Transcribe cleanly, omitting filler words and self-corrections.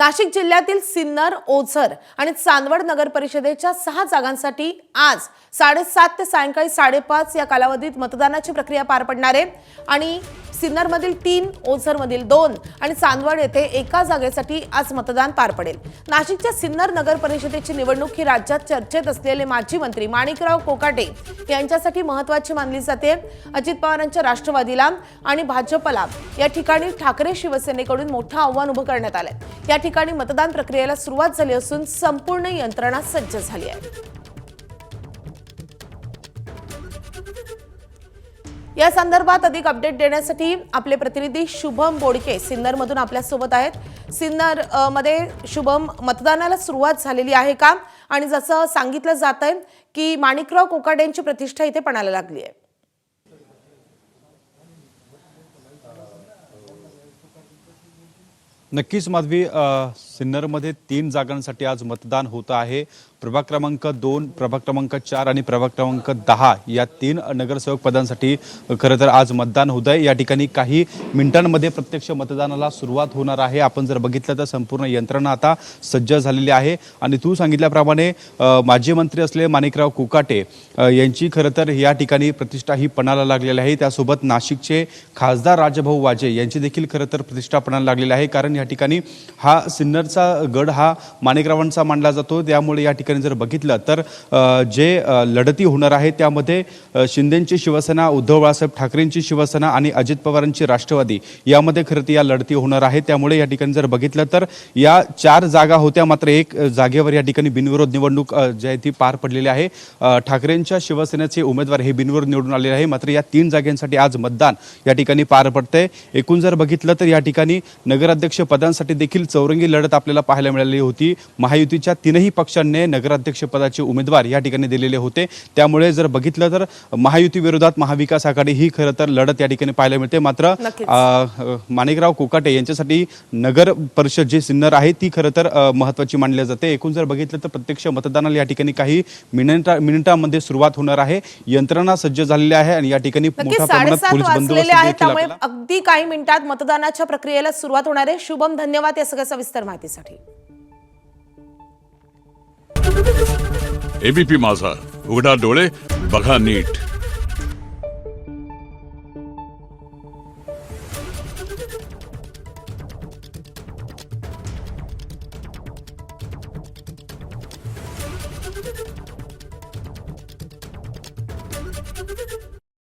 नाशिक जिल्ह्यातील सिन्नर, ओझर आणि चांदवड नगर परिषदेच्या 6 जागांसाठी आज 7:30 ते सायंकाळी 5:30 या कालावधीत मतदानाची प्रक्रिया पार पडणार आहे आणि सिन्नरमधील 3, ओझरमधील 2 आणि चांदवड येथे एका जागेसाठी आज मतदान पार पडेल। नाशिकच्या सिन्नर नगर परिषदेची निवडणूक ही राज्यात चर्चेत असलेले माजी मंत्री माणिकराव कोकाटे यांच्यासाठी महत्त्वाची मानली जाते। अजित पवारांच्या राष्ट्रवादीला आणि भाजपला या ठिकाणी ठाकरे शिवसेनेकडून मोठं आव्हान उभं करण्यात आलंय। या ठिकाणी मतदान प्रक्रियेला सुरुवात झाली असून संपूर्ण यंत्रणा सज्ज झाली आहे। या संदर्भात अधिक अपडेट देण्यासाठी आपले प्रतिनिधी शुभम बोडके सिन्नरमधून आपल्या सोबत आहेत। सिन्नर मध्ये शुभम, मतदानाला सुरुवात झालेली आहे का? आणि जसं सांगितलं जातंय की माणिकराव कोकाटेंची प्रतिष्ठा इथे पणाला लागली आहे। नक्कीच माधवी, सिन्नरमध्ये 3 जागांसाठी आज मतदान होत आहे। प्रभाग क्रमांक 2, प्रभाग क्रमांक 4 आणि प्रभाग क्रमांक 10 या 3 नगरसेवक पदांसाठी खरं तर आज मतदान होत आहे। या ठिकाणी काही मिनिटांमध्ये प्रत्यक्ष मतदानाला सुरुवात होणार आहे। आपण जर बघितलं तर संपूर्ण यंत्रणा आता सज्ज झालेली आहे आणि तू सांगितल्याप्रमाणे माजी मंत्री असलेले माणिकराव कोकाटे यांची खरं तर या ठिकाणी प्रतिष्ठा ही पणाला लागलेली आहे। त्यासोबत नाशिकचे खासदार राजाभाऊ वाजे यांची देखील खरं तर प्रतिष्ठा पणाला लागलेली आहे, कारण या ठिकाणी हा सिन्नरचा गड हा माणिकरावांचा मानला जातो। त्यामुळे या ठिकाणी जर बघितलं तर जे लढती होणार आहे त्यामध्ये शिंदेची शिवसेना, उद्धव बाळासाहेब ठाकरेंची शिवसेना आणि अजित पवारांची राष्ट्रवादी यामध्ये खरं तर या लढती होणार आहे। त्यामुळे या ठिकाणी जर बघितलं तर या 4 जागा होत्या, मात्र एक जागेवर या ठिकाणी बिनविरोध निवडणूक जी आहे ती पार पडलेली आहे। ठाकरेंच्या शिवसेनेचे उमेदवार हे बिनविरोध निवडून आलेले आहे, मात्र या 3 जागांसाठी आज मतदान या ठिकाणी पार पडतंय। एकूण जर बघितलं तर या ठिकाणी नगराध्यक्ष पदांसाठी देखील चौरंगी लढत आपल्याला पाहायला मिळाली होती। महायुतीच्या 3ही पक्षांनी नगराध्यक्ष पदाचे उमेदवार या ठिकाणी दिलेले होते। त्यामुळे जर बघितलं तर महायुती विरोधात महाविकास आघाडी ही खरं तर लढत या ठिकाणी पाहायला मिळते। मात्र माणिकराव कोकाटे यांच्यासाठी नगर परिषद जी सिन्नर आहे ती खरं तर महत्त्वाची मानली जाते। एकूण जर बघितलं तर प्रत्यक्ष मतदानाला या ठिकाणी काही मिनिटांमध्ये सुरुवात होणार आहे। यंत्रणा सज्ज झालेली आहे आणि या ठिकाणी मोठ्या प्रमाणात पोलीस बंदोबस्त आहे, त्यामुळे अगदी काही मिनिटात मतदानाच्या प्रक्रियेला सुरुवात होणार आहे। शुभम, धन्यवाद या सगळ्या सविस्तर माहितीसाठी। एबीपी माझा, उघडा डोळे बघा नीट।